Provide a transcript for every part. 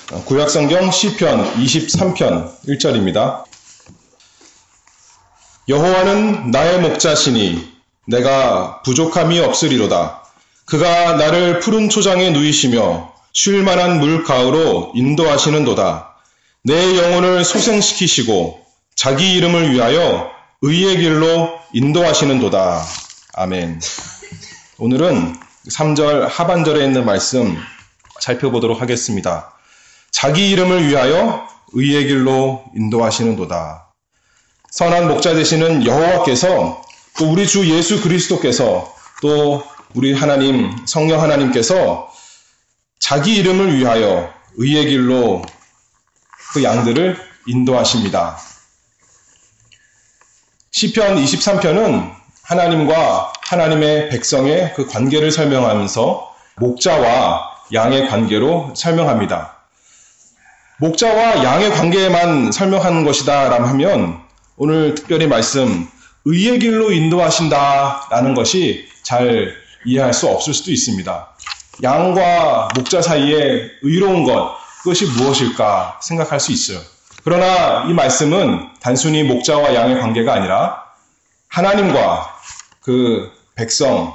구약성경 시편 23편 1절입니다. 여호와는 나의 목자시니 내가 부족함이 없으리로다. 그가 나를 푸른 초장에 누이시며 쉴 만한 물 가으로 인도하시는도다. 내 영혼을 소생시키시고 자기 이름을 위하여 의의 길로 인도하시는도다. 아멘. 오늘은 3절 하반절에 있는 말씀 살펴보도록 하겠습니다. 자기 이름을 위하여 의의 길로 인도하시는도다. 선한 목자 되시는 여호와께서 또 우리 주 예수 그리스도께서 또 우리 하나님 성령 하나님께서 자기 이름을 위하여 의의 길로 그 양들을 인도하십니다. 시편 23편은 하나님과 하나님의 백성의 그 관계를 설명하면서 목자와 양의 관계로 설명합니다. 목자와 양의 관계에만 설명하는 것이다 라고 하면 오늘 특별히 말씀 의의 길로 인도하신다라는 것이 잘 이해할 수 없을 수도 있습니다. 양과 목자 사이에 의로운 것, 그것이 무엇일까 생각할 수 있어요. 그러나 이 말씀은 단순히 목자와 양의 관계가 아니라 하나님과 그 백성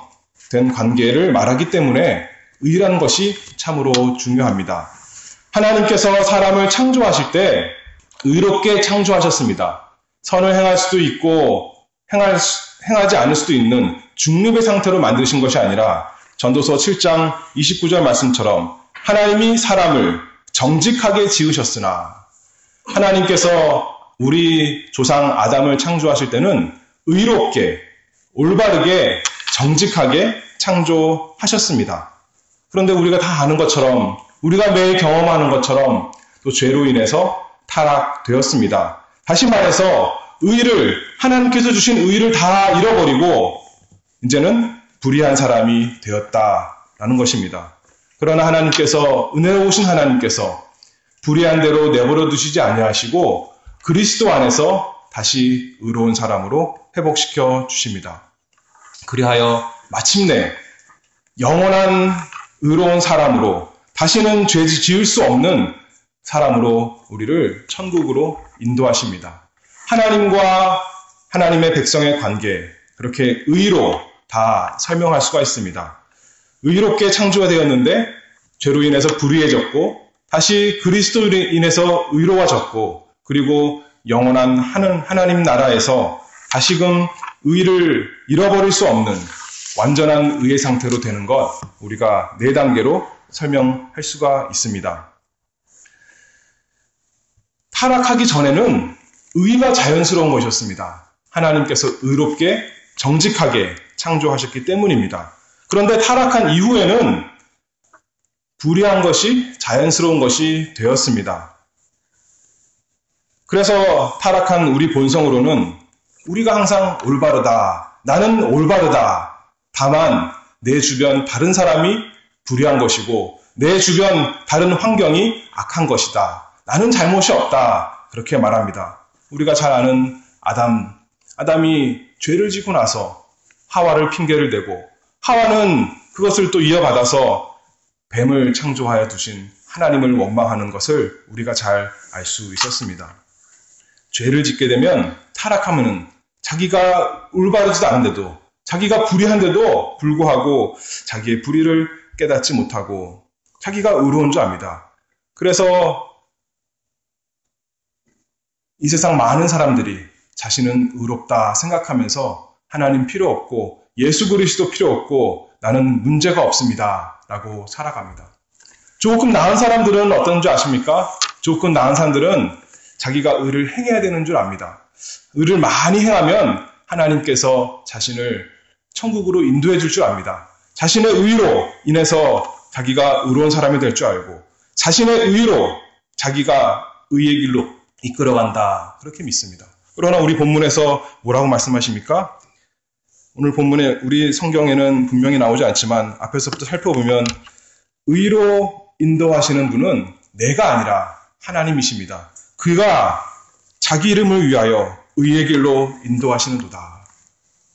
된 관계를 말하기 때문에 의라는 것이 참으로 중요합니다. 하나님께서 사람을 창조하실 때 의롭게 창조하셨습니다. 선을 행할 수도 있고 행하지 않을 수도 있는 중립의 상태로 만드신 것이 아니라 전도서 7장 29절 말씀처럼 하나님이 사람을 정직하게 지으셨으나 하나님께서 우리 조상 아담을 창조하실 때는 의롭게, 올바르게, 정직하게 창조하셨습니다. 그런데 우리가 다 아는 것처럼, 우리가 매일 경험하는 것처럼 또 죄로 인해서 타락되었습니다. 다시 말해서 하나님께서 주신 의를 다 잃어버리고 이제는 불의한 사람이 되었다라는 것입니다. 그러나 하나님께서, 은혜로우신 하나님께서 불의한 대로 내버려 두시지 아니하시고 그리스도 안에서 다시 의로운 사람으로 회복시켜 주십니다. 그리하여 마침내 영원한 의로운 사람으로, 다시는 죄 지을 수 없는 사람으로 우리를 천국으로 인도하십니다. 하나님과 하나님의 백성의 관계, 그렇게 의로 다 설명할 수가 있습니다. 의롭게 창조가 되었는데 죄로 인해서 불의해졌고 다시 그리스도로 인해서 의로워졌고 그리고 영원한 하나님 나라에서 다시금 의를 잃어버릴 수 없는 완전한 의의 상태로 되는 것, 우리가 4단계로 설명할 수가 있습니다. 타락하기 전에는 의가 자연스러운 것이었습니다. 하나님께서 의롭게 정직하게 창조하셨기 때문입니다. 그런데 타락한 이후에는 불의한 것이 자연스러운 것이 되었습니다. 그래서 타락한 우리 본성으로는 우리가 항상 올바르다, 나는 올바르다, 다만 내 주변 다른 사람이 불의한 것이고 내 주변 다른 환경이 악한 것이다, 나는 잘못이 없다, 그렇게 말합니다. 우리가 잘 아는 아담이 죄를 지고 나서 하와를 핑계를 대고 하와는 그것을 또 이어받아서 뱀을 창조하여 두신 하나님을 원망하는 것을 우리가 잘 알 수 있었습니다. 죄를 짓게 되면 타락하면은 자기가 올바르지도 않은데도, 자기가 불의한데도 불구하고 자기의 불의를 깨닫지 못하고 자기가 의로운 줄 압니다. 그래서 이 세상 많은 사람들이 자신은 의롭다 생각하면서 하나님 필요 없고 예수 그리스도 필요 없고 나는 문제가 없습니다 라고 살아갑니다. 조금 나은 사람들은 어떤 줄 아십니까? 조금 나은 사람들은 자기가 의를 행해야 되는 줄 압니다. 의를 많이 행하면 하나님께서 자신을 천국으로 인도해 줄 줄 압니다. 자신의 의로 인해서 자기가 의로운 사람이 될 줄 알고 자신의 의로 자기가 의의 길로 이끌어간다, 그렇게 믿습니다. 그러나 우리 본문에서 뭐라고 말씀하십니까? 오늘 본문에 우리 성경에는 분명히 나오지 않지만 앞에서부터 살펴보면 의로 인도하시는 분은 내가 아니라 하나님이십니다. 그가 자기 이름을 위하여 의의 길로 인도하시는도다.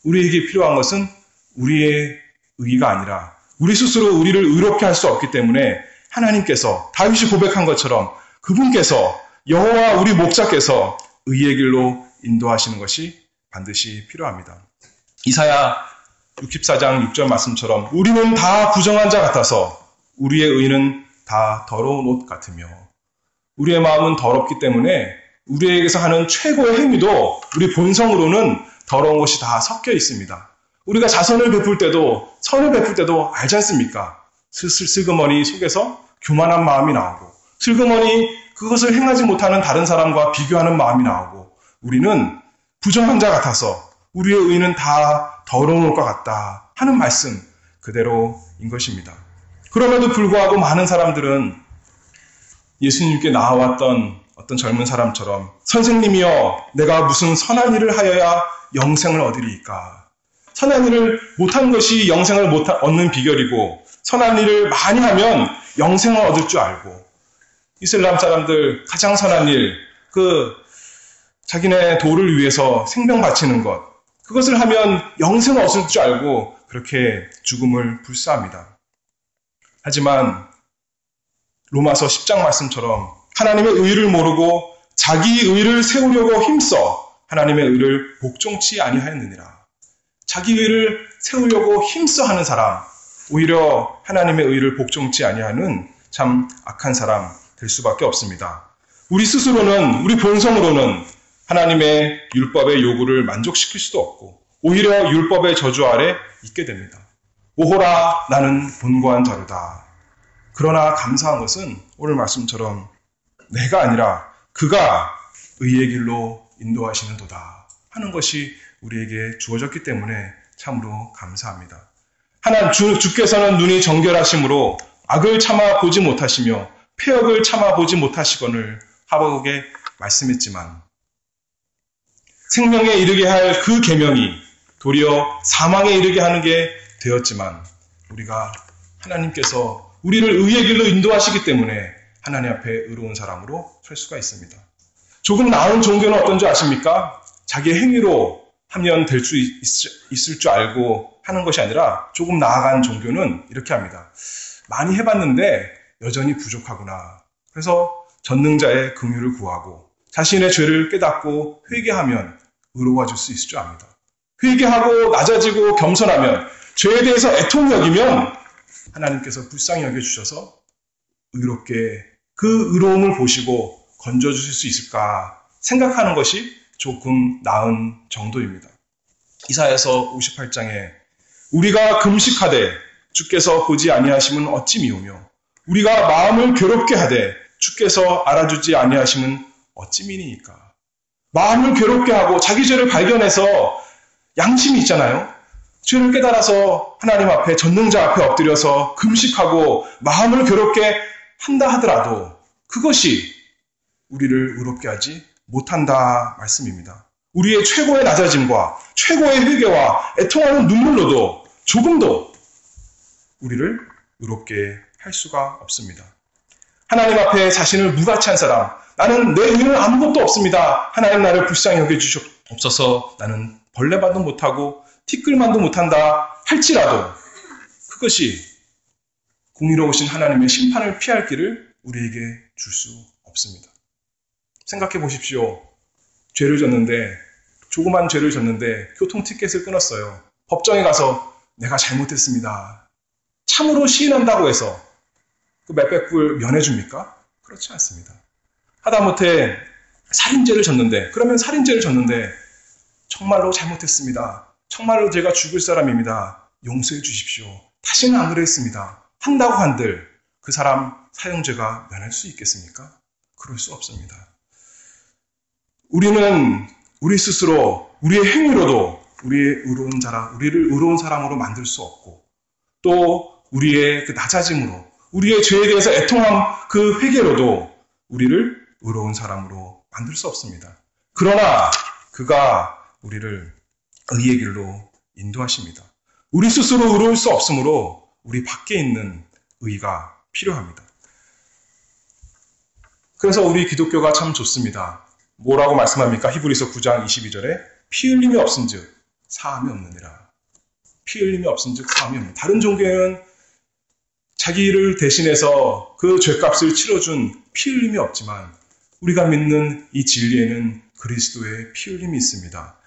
우리에게 필요한 것은 우리의 의가 아니라 우리 스스로 우리를 의롭게 할 수 없기 때문에 하나님께서 다윗이 고백한 것처럼 그분께서 여호와 우리 목자께서 의의 길로 인도하시는 것이 반드시 필요합니다. 이사야 64장 6절 말씀처럼 우리는 다 부정한 자 같아서 우리의 의는 다 더러운 옷 같으며 우리의 마음은 더럽기 때문에 우리에게서 하는 최고의 행위도 우리 본성으로는 더러운 것이 다 섞여 있습니다. 우리가 자선을 베풀 때도 선을 베풀 때도 알지 않습니까? 슬그머니 속에서 교만한 마음이 나오고 슬그머니 그것을 행하지 못하는 다른 사람과 비교하는 마음이 나오고 우리는 부정한 자 같아서 우리의 의는 다 더러운 것과 같다 하는 말씀 그대로인 것입니다. 그럼에도 불구하고 많은 사람들은 예수님께 나와왔던 어떤 젊은 사람처럼 선생님이여 내가 무슨 선한 일을 하여야 영생을 얻으리이까. 선한 일을 못한 것이 영생을 얻는 비결이고 선한 일을 많이 하면 영생을 얻을 줄 알고 이슬람 사람들 가장 선한 일, 자기네 도를 위해서 생명 바치는 것 그것을 하면 영생을 얻을 줄 알고 그렇게 죽음을 불사합니다. 하지만 로마서 10장 말씀처럼 하나님의 의를 모르고 자기 의를 세우려고 힘써 하나님의 의를 복종치 아니하였느니라. 자기 의를 세우려고 힘써 하는 사람, 오히려 하나님의 의를 복종치 아니하는 참 악한 사람 될 수밖에 없습니다. 우리 스스로는 우리 본성으로는 하나님의 율법의 요구를 만족시킬 수도 없고 오히려 율법의 저주 아래 있게 됩니다. 오호라 나는 본고한 자루다. 그러나 감사한 것은 오늘 말씀처럼 내가 아니라 그가 의의 길로 인도하시는도다 하는 것이 우리에게 주어졌기 때문에 참으로 감사합니다. 주께서는 눈이 정결하심으로 악을 참아 보지 못하시며 폐역을 참아 보지 못하시거늘 하박국에 말씀했지만 생명에 이르게 할 그 계명이 도리어 사망에 이르게 하는 게 되었지만 우리가 하나님께서 우리를 의의 길로 인도하시기 때문에 하나님 앞에 의로운 사람으로 설 수가 있습니다. 조금 나은 종교는 어떤 줄 아십니까? 자기의 행위로 하면 될 수 있을 줄 알고 하는 것이 아니라 조금 나아간 종교는 이렇게 합니다. 많이 해봤는데 여전히 부족하구나. 그래서 전능자의 긍휼을 구하고 자신의 죄를 깨닫고 회개하면 의로워질 수 있을 줄 압니다. 회개하고 낮아지고 겸손하면 죄에 대해서 애통히 여기면 하나님께서 불쌍히 여겨주셔서 의롭게 그 의로움을 보시고 건져주실 수 있을까 생각하는 것이 조금 나은 정도입니다. 이사야서 58장에 우리가 금식하되 주께서 보지 아니하심은 어찌 미우며 우리가 마음을 괴롭게 하되 주께서 알아주지 아니하심은 어찌 미니이까. 마음을 괴롭게 하고 자기 죄를 발견해서 양심이 있잖아요. 죄를 깨달아서 하나님 앞에 전능자 앞에 엎드려서 금식하고 마음을 괴롭게 한다 하더라도 그것이 우리를 의롭게 하지 못한다 말씀입니다. 우리의 최고의 낮아짐과 최고의 회개와 애통하는 눈물로도 조금도 우리를 의롭게 할 수가 없습니다. 하나님 앞에 자신을 무가치 한 사람, 나는 내 의는 아무것도 없습니다. 하나님 나를 불쌍히 여겨주시옵소서. 나는 벌레만도 못하고 티끌만도 못한다 할지라도 그것이 공의로우신 하나님의 심판을 피할 길을 우리에게 줄 수 없습니다. 생각해 보십시오. 죄를 졌는데 조그만 죄를 졌는데 교통 티켓을 끊었어요. 법정에 가서 내가 잘못했습니다. 참으로 시인한다고 해서 그 몇백 불 면해줍니까? 그렇지 않습니다. 하다못해 살인죄를 졌는데 그러면 살인죄를 졌는데 정말로 잘못했습니다. 정말로 제가 죽을 사람입니다. 용서해 주십시오. 다시는 안 그랬습니다. 한다고 한들 그 사람 사형죄가 면할 수 있겠습니까? 그럴 수 없습니다. 우리는 우리 스스로 우리의 행위로도 우리를 의로운 사람으로 만들 수 없고 또 우리의 그 낮아짐으로 우리의 죄에 대해서 애통한 그 회개로도 우리를 의로운 사람으로 만들 수 없습니다. 그러나 그가 우리를 의의 길로 인도하십니다. 우리 스스로 의로울 수 없으므로 우리 밖에 있는 의가 필요합니다. 그래서 우리 기독교가 참 좋습니다. 뭐라고 말씀합니까? 히브리서 9장 22절에 피 흘림이 없은즉 사함이 없느니라. 피 흘림이 없은즉 사함이 없느니라. 다른 종교에는 자기를 대신해서 그 죄값을 치러준 피 흘림이 없지만 우리가 믿는 이 진리에는 그리스도의 피 흘림이 있습니다.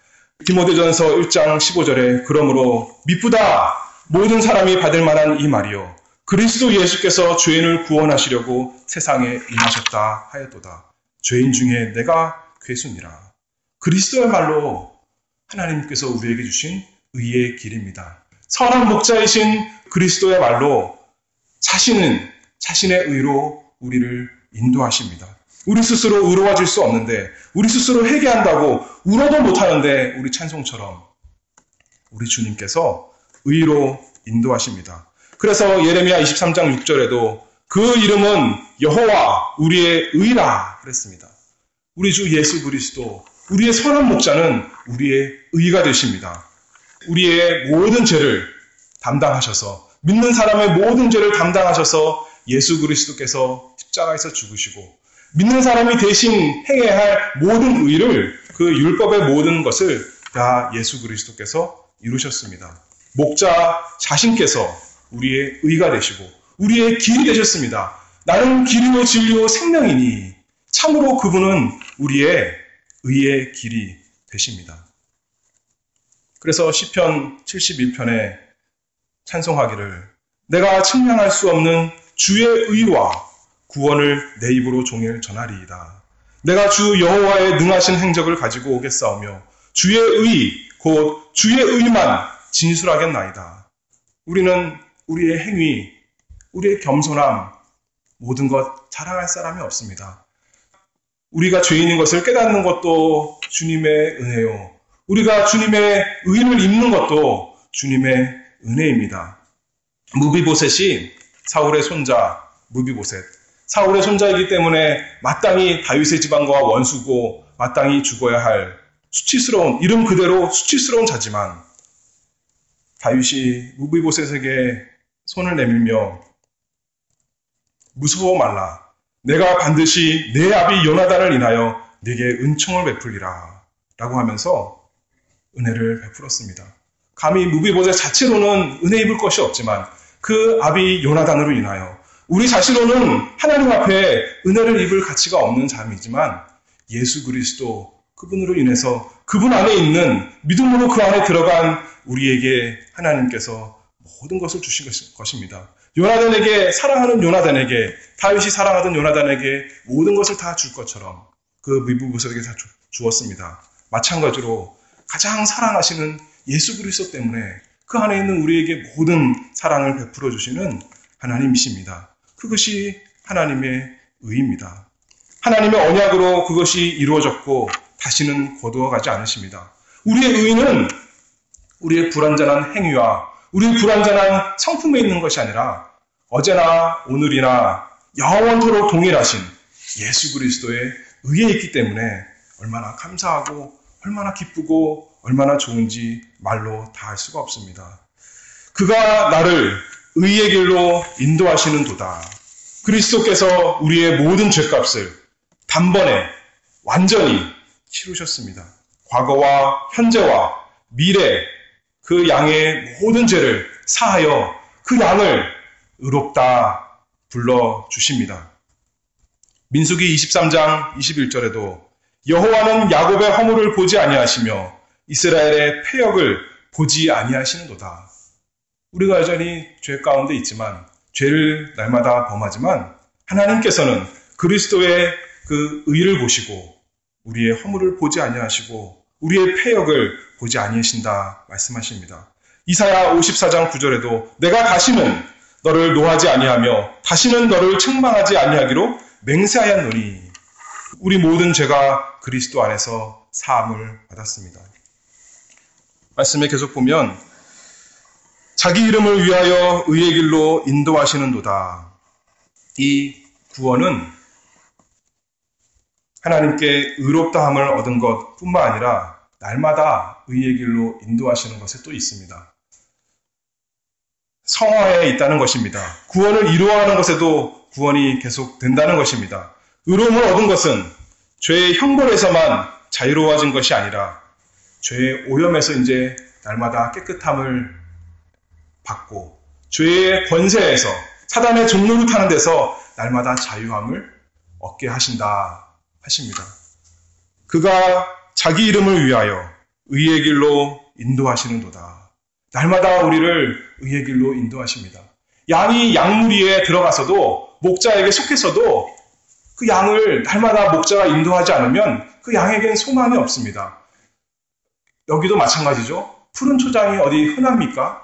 디모데전서 1장 15절에 그러므로 미쁘다 모든 사람이 받을 만한 이 말이요 그리스도 예수께서 죄인을 구원하시려고 세상에 임하셨다 하였도다. 죄인 중에 내가 괴수니라. 그리스도야말로 하나님께서 우리에게 주신 의의 길입니다. 선한 목자이신 그리스도야말로 자신의 의로 우리를 인도하십니다. 우리 스스로 의로워질 수 없는데 우리 스스로 회개한다고 울어도 못하는데 우리 찬송처럼 우리 주님께서 의로 인도하십니다. 그래서 예레미야 23장 6절에도 그 이름은 여호와 우리의 의라 그랬습니다. 우리 주 예수 그리스도 우리의 선한 목자는 우리의 의가 되십니다. 우리의 모든 죄를 담당하셔서 믿는 사람의 모든 죄를 담당하셔서 예수 그리스도께서 십자가에서 죽으시고 믿는 사람이 대신 행해야 할 모든 의를 그 율법의 모든 것을 다 예수 그리스도께서 이루셨습니다. 목자 자신께서 우리의 의가 되시고 우리의 길이 되셨습니다. 나는 길이요 진리요 생명이니 참으로 그분은 우리의 의의 길이 되십니다. 그래서 시편 71편에 찬송하기를 내가 측량할 수 없는 주의 의와 구원을 내 입으로 종일 전하리이다. 내가 주 여호와의 능하신 행적을 가지고 오겠사오며 주의 의 곧 주의 의만 진술하겠나이다. 우리는 우리의 행위, 우리의 겸손함 모든 것 자랑할 사람이 없습니다. 우리가 죄인인 것을 깨닫는 것도 주님의 은혜요. 우리가 주님의 의를 입는 것도 주님의 은혜입니다. 무비보셋이 사울의 손자 무비보셋. 사울의 손자이기 때문에 마땅히 다윗의 지방과 원수고 마땅히 죽어야 할 수치스러운 이름 그대로 수치스러운 자지만 다윗이 무비보셋에게 손을 내밀며 무서워 말라. 내가 반드시 내 아비 요나단을 인하여 네게 은총을 베풀리라 라고 하면서 은혜를 베풀었습니다. 감히 무비보셋 자체로는 은혜 입을 것이 없지만 그 아비 요나단으로 인하여 우리 자신으로는 하나님 앞에 은혜를 입을 가치가 없는 자이지만 예수 그리스도 그분으로 인해서 그분 안에 있는 믿음으로 그 안에 들어간 우리에게 하나님께서 모든 것을 주신 것입니다. 요나단에게 사랑하는 요나단에게 다윗이 사랑하던 요나단에게 모든 것을 다 줄 것처럼 그 무비보셋에게 다 주었습니다. 마찬가지로 가장 사랑하시는 예수 그리스도 때문에 그 안에 있는 우리에게 모든 사랑을 베풀어 주시는 하나님이십니다. 그것이 하나님의 의입니다. 하나님의 언약으로 그것이 이루어졌고 다시는 거두어가지 않으십니다. 우리의 의는 우리의 불완전한 행위와 우리의 불완전한 성품에 있는 것이 아니라 어제나 오늘이나 영원토록 동일하신 예수 그리스도의 의에 있기 때문에 얼마나 감사하고 얼마나 기쁘고 얼마나 좋은지 말로 다 할 수가 없습니다. 그가 나를 의의 길로 인도하시는 도다. 그리스도께서 우리의 모든 죄값을 단번에 완전히 치르셨습니다. 과거와 현재와 미래 그 양의 모든 죄를 사하여 그 양을 의롭다 불러주십니다. 민수기 23장 21절에도 여호와는 야곱의 허물을 보지 아니하시며 이스라엘의 패역을 보지 아니하시는도다. 우리가 여전히 죄 가운데 있지만 죄를 날마다 범하지만 하나님께서는 그리스도의 그 의를 보시고 우리의 허물을 보지 아니하시고 우리의 패역을 보지 아니하신다 말씀하십니다. 이사야 54장 9절에도 내가 다시는 너를 노하지 아니하며 다시는 너를 책망하지 아니하기로 맹세하였노니 우리 모든 죄가 그리스도 안에서 사함을 받았습니다. 말씀에 계속 보면 자기 이름을 위하여 의의 길로 인도하시는도다. 이 구원은 하나님께 의롭다함을 얻은 것뿐만 아니라 날마다 의의 길로 인도하시는 것에 또 있습니다. 성화에 있다는 것입니다. 구원을 이루어가는 것에도 구원이 계속 된다는 것입니다. 의로움을 얻은 것은 죄의 형벌에서만 자유로워진 것이 아니라 죄의 오염에서 이제 날마다 깨끗함을 받고 죄의 권세에서 사단의 종로를 타는 데서 날마다 자유함을 얻게 하신다 하십니다. 그가 자기 이름을 위하여 의의 길로 인도하시는도다. 날마다 우리를 의의 길로 인도하십니다. 양이 양무리에 들어가서도 목자에게 속해서도 그 양을 날마다 목자가 인도하지 않으면 그 양에겐 소망이 없습니다. 여기도 마찬가지죠. 푸른 초장이 어디 흔합니까?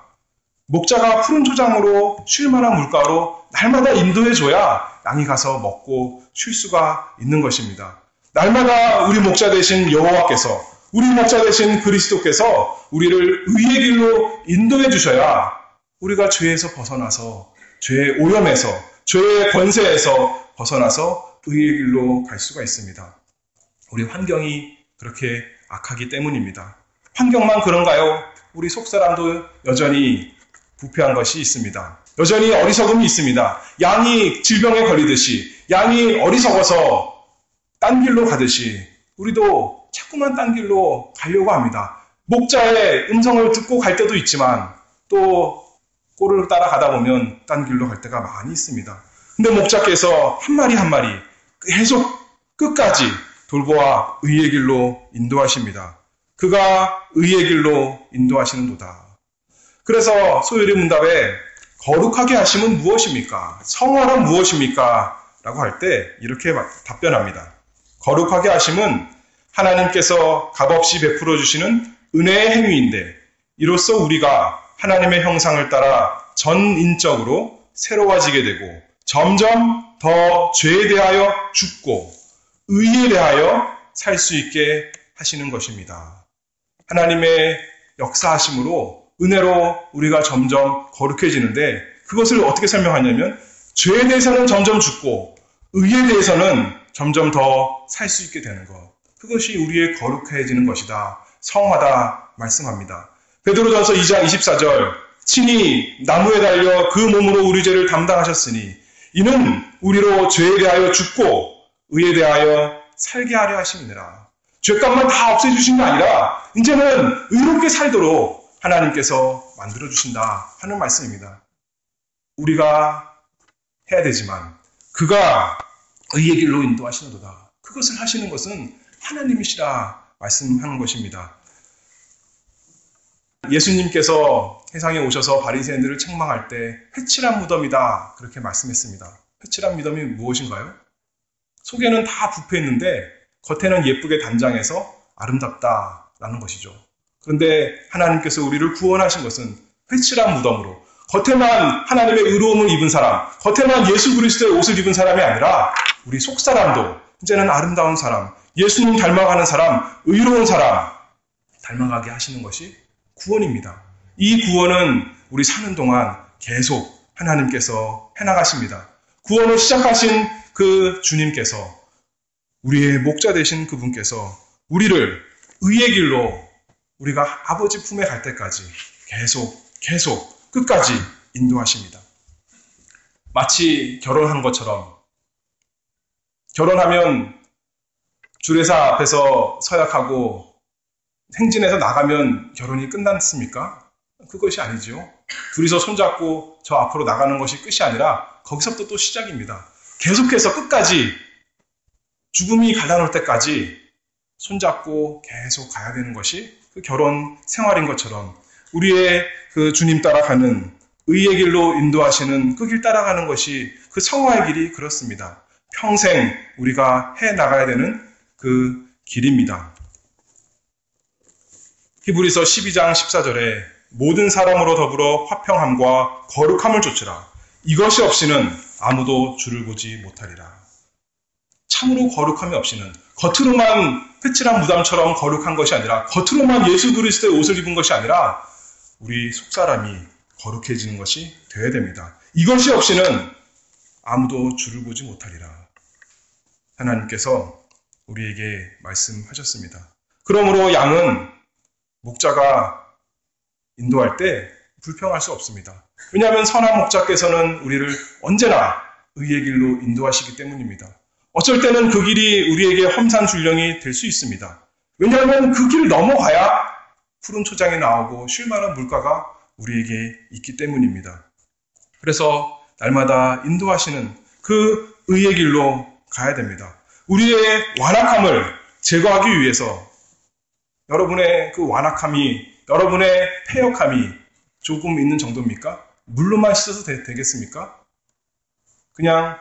목자가 푸른 초장으로 쉴 만한 물가로 날마다 인도해줘야 양이 가서 먹고 쉴 수가 있는 것입니다. 날마다 우리 목자 되신 여호와께서, 우리 목자 되신 그리스도께서 우리를 의의 길로 인도해 주셔야 우리가 죄에서 벗어나서, 죄의 오염에서, 죄의 권세에서 벗어나서 의의 길로 갈 수가 있습니다. 우리 환경이 그렇게 악하기 때문입니다. 환경만 그런가요? 우리 속사람도 여전히 부패한 것이 있습니다. 여전히 어리석음이 있습니다. 양이 질병에 걸리듯이, 양이 어리석어서 딴 길로 가듯이 우리도 자꾸만 딴 길로 가려고 합니다. 목자의 음성을 듣고 갈 때도 있지만 또 꼴을 따라가다 보면 딴 길로 갈 때가 많이 있습니다. 근데 목자께서 한 마리 한 마리 계속 끝까지 돌보아 의의 길로 인도하십니다. 그가 의의 길로 인도하시는도다. 그래서 소요리 문답에 거룩하게 하심은 무엇입니까? 성화란 무엇입니까? 라고 할 때 이렇게 답변합니다. 거룩하게 하심은 하나님께서 값없이 베풀어 주시는 은혜의 행위인데 이로써 우리가 하나님의 형상을 따라 전인적으로 새로워지게 되고 점점 더 죄에 대하여 죽고 의에 대하여 살 수 있게 하시는 것입니다. 하나님의 역사하심으로 은혜로 우리가 점점 거룩해지는데 그것을 어떻게 설명하냐면 죄에 대해서는 점점 죽고 의에 대해서는 점점 더 살 수 있게 되는 것. 그것이 우리의 거룩해지는 것이다. 성화다 말씀합니다. 베드로전서 2장 24절 친히 나무에 달려 그 몸으로 우리 죄를 담당하셨으니 이는 우리로 죄에 대하여 죽고 의에 대하여 살게 하려 하심이니라. 죄값만 다 없애주신 게 아니라 이제는 의롭게 살도록 하나님께서 만들어주신다 하는 말씀입니다. 우리가 해야 되지만 그가 의의 길로 인도하시는도다. 그것을 하시는 것은 하나님이시라 말씀하는 것입니다. 예수님께서 세상에 오셔서 바리새인들을 책망할 때 회칠한 무덤이다 그렇게 말씀했습니다. 회칠한 무덤이 무엇인가요? 속에는 다 부패했는데 겉에는 예쁘게 단장해서 아름답다라는 것이죠. 그런데 하나님께서 우리를 구원하신 것은 회칠한 무덤으로 겉에만 하나님의 의로움을 입은 사람, 겉에만 예수 그리스도의 옷을 입은 사람이 아니라 우리 속사람도 이제는 아름다운 사람, 예수님 닮아가는 사람, 의로운 사람 닮아가게 하시는 것이 구원입니다. 이 구원은 우리 사는 동안 계속 하나님께서 해나가십니다. 구원을 시작하신 그 주님께서 우리의 목자 되신 그분께서 우리를 의의 길로 우리가 아버지 품에 갈 때까지 계속 끝까지 인도하십니다. 마치 결혼한 것처럼 결혼하면 주례사 앞에서 서약하고 행진해서 나가면 결혼이 끝났습니까? 그것이 아니죠. 둘이서 손잡고 저 앞으로 나가는 것이 끝이 아니라 거기서부터 또 시작입니다. 계속해서 끝까지 죽음이 갈라놓을 때까지 손잡고 계속 가야 되는 것이 그 결혼 생활인 것처럼 우리의 그 주님 따라가는 의의 길로 인도하시는 그 길 따라가는 것이 그 성화의 길이 그렇습니다. 평생 우리가 해 나가야 되는 그 길입니다. 히브리서 12장 14절에 모든 사람으로 더불어 화평함과 거룩함을 좇으라. 이것이 없이는 아무도 주를 보지 못하리라. 참으로 거룩함이 없이는 겉으로만 회칠한 무덤처럼 거룩한 것이 아니라 겉으로만 예수 그리스도의 옷을 입은 것이 아니라 우리 속사람이 거룩해지는 것이 되어야 됩니다. 이것이 없이는 아무도 주를 보지 못하리라. 하나님께서 우리에게 말씀하셨습니다. 그러므로 양은 목자가 인도할 때 불평할 수 없습니다. 왜냐하면 선한 목자께서는 우리를 언제나 의의 길로 인도하시기 때문입니다. 어쩔 때는 그 길이 우리에게 험산줄령이 될 수 있습니다. 왜냐하면 그 길을 넘어가야 푸른 초장이 나오고 쉴만한 물가가 우리에게 있기 때문입니다. 그래서 날마다 인도하시는 그 의의 길로 가야 됩니다. 우리의 완악함을 제거하기 위해서 여러분의 그 완악함이, 여러분의 패역함이 조금 있는 정도입니까? 물로만 씻어서 되겠습니까? 그냥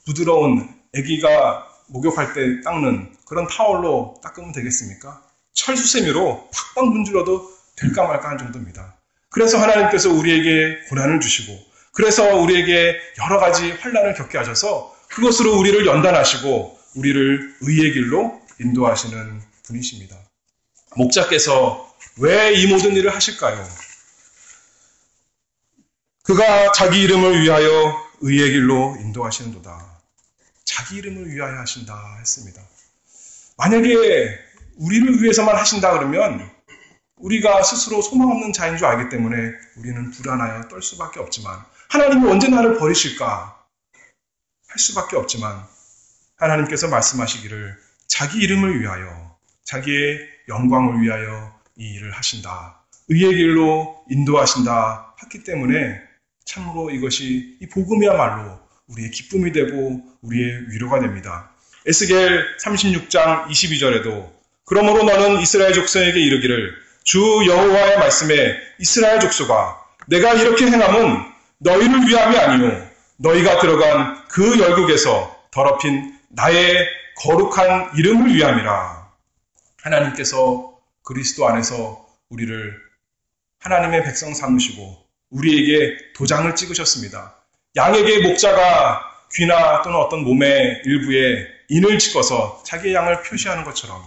부드러운 아기가 목욕할 때 닦는 그런 타월로 닦으면 되겠습니까? 철수세미로 팍팍 문질러도 될까 말까 한 정도입니다. 그래서 하나님께서 우리에게 고난을 주시고, 그래서 우리에게 여러 가지 환난을 겪게 하셔서 그것으로 우리를 연단하시고 우리를 의의 길로 인도하시는 분이십니다. 목자께서 왜 이 모든 일을 하실까요? 그가 자기 이름을 위하여 의의 길로 인도하시는도다. 자기 이름을 위하여 하신다 했습니다. 만약에 우리를 위해서만 하신다 그러면 우리가 스스로 소망 없는 자인 줄 알기 때문에 우리는 불안하여 떨 수밖에 없지만, 하나님이 언제 나를 버리실까 할 수밖에 없지만, 하나님께서 말씀하시기를 자기 이름을 위하여, 자기의 영광을 위하여 이 일을 하신다, 의의 길로 인도하신다 했기 때문에 참으로 이것이, 이 복음이야말로 우리의 기쁨이 되고 우리의 위로가 됩니다. 에스겔 36장 22절에도 그러므로 너는 이스라엘 족속에게 이르기를 주 여호와의 말씀에 이스라엘 족속아, 내가 이렇게 행함은 너희를 위함이 아니요 너희가 들어간 그 열국에서 더럽힌 나의 거룩한 이름을 위함이라. 하나님께서 그리스도 안에서 우리를 하나님의 백성 삼으시고 우리에게 도장을 찍으셨습니다. 양에게 목자가 귀나 또는 어떤 몸의 일부에 인을 찍어서 자기의 양을 표시하는 것처럼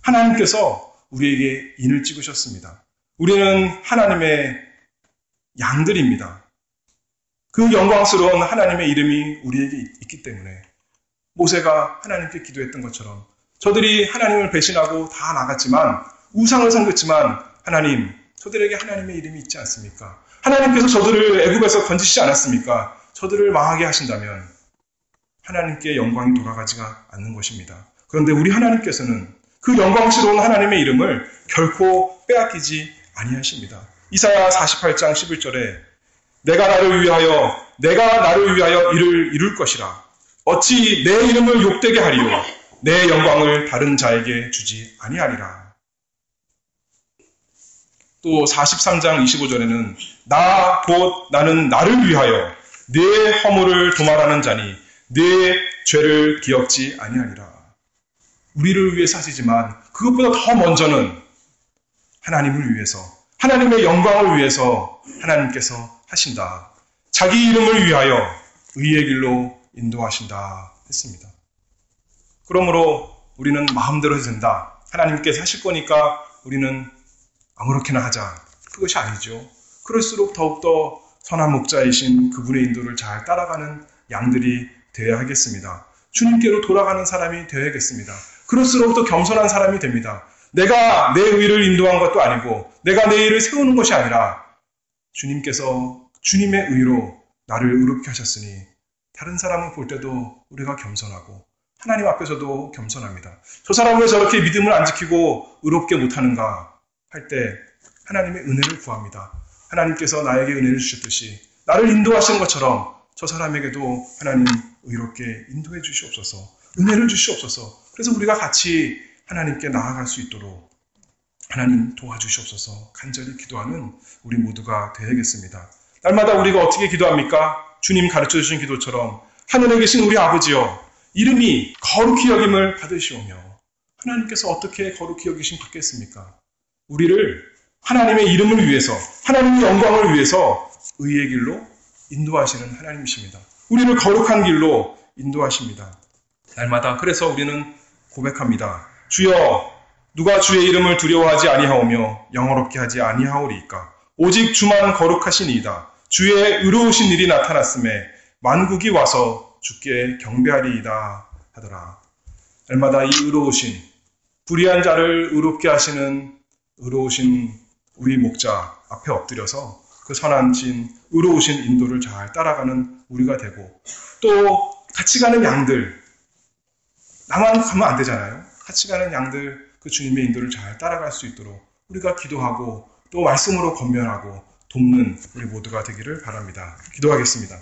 하나님께서 우리에게 인을 찍으셨습니다. 우리는 하나님의 양들입니다. 그 영광스러운 하나님의 이름이 우리에게 있기 때문에 모세가 하나님께 기도했던 것처럼 저들이 하나님을 배신하고 다 나갔지만, 우상을 섬겼지만, 하나님, 저들에게 하나님의 이름이 있지 않습니까? 하나님께서 저들을 애굽에서 건지시지 않았습니까? 저들을 망하게 하신다면 하나님께 영광이 돌아가지가 않는 것입니다. 그런데 우리 하나님께서는 그 영광스러운 하나님의 이름을 결코 빼앗기지 아니하십니다. 이사야 48장 11절에 내가 나를 위하여 이를 이룰 것이라. 어찌 내 이름을 욕되게 하리요 내 영광을 다른 자에게 주지 아니하리라. 또 43장 25절에는 나 곧 나는 나를 위하여 네 허물을 도말하는 자니 네 죄를 기억지 아니하리라. 우리를 위해서 하시지만 그것보다 더 먼저는 하나님을 위해서, 하나님의 영광을 위해서 하나님께서 하신다. 자기 이름을 위하여 의의 길로 인도하신다 했습니다. 그러므로 우리는 마음대로 해도 된다, 하나님께서 하실 거니까 우리는 아무렇게나 하자, 그것이 아니죠. 그럴수록 더욱더 선한 목자이신 그분의 인도를 잘 따라가는 양들이 되어야 하겠습니다. 주님께로 돌아가는 사람이 되어야겠습니다. 그럴수록 더 겸손한 사람이 됩니다. 내가 내 의를 인도한 것도 아니고 내가 내 일을 세우는 것이 아니라 주님께서 주님의 의로 나를 의롭게 하셨으니 다른 사람을 볼 때도 우리가 겸손하고 하나님 앞에서도 겸손합니다. 저 사람은 왜 저렇게 믿음을 안 지키고 의롭게 못하는가 할 때 하나님의 은혜를 구합니다. 하나님께서 나에게 은혜를 주셨듯이 나를 인도하시는 것처럼 저 사람에게도 하나님 의롭게 인도해 주시옵소서, 은혜를 주시옵소서. 그래서 우리가 같이 하나님께 나아갈 수 있도록 하나님 도와주시옵소서 간절히 기도하는 우리 모두가 되어야겠습니다. 날마다 우리가 어떻게 기도합니까? 주님 가르쳐 주신 기도처럼 하늘에 계신 우리 아버지여 이름이 거룩히 여김을 받으시오며. 하나님께서 어떻게 거룩히 여기심 받겠습니까? 우리를 하나님의 이름을 위해서, 하나님의 영광을 위해서 의의 길로 인도하시는 하나님이십니다. 우리를 거룩한 길로 인도하십니다. 날마다 그래서 우리는 고백합니다. 주여, 누가 주의 이름을 두려워하지 아니하오며 영어롭게 하지 아니하오리이까? 오직 주만 거룩하시니이다. 주의 의로우신 일이 나타났음에 만국이 와서 주께 경배하리이다 하더라. 날마다 이 의로우신, 불의한 자를 의롭게 하시는 의로우신 우리 목자 앞에 엎드려서 그 선하신 의로우신 인도를 잘 따라가는 우리가 되고, 또 같이 가는 양들, 나만 가면 안 되잖아요. 같이 가는 양들 그 주님의 인도를 잘 따라갈 수 있도록 우리가 기도하고 또 말씀으로 권면하고 돕는 우리 모두가 되기를 바랍니다. 기도하겠습니다.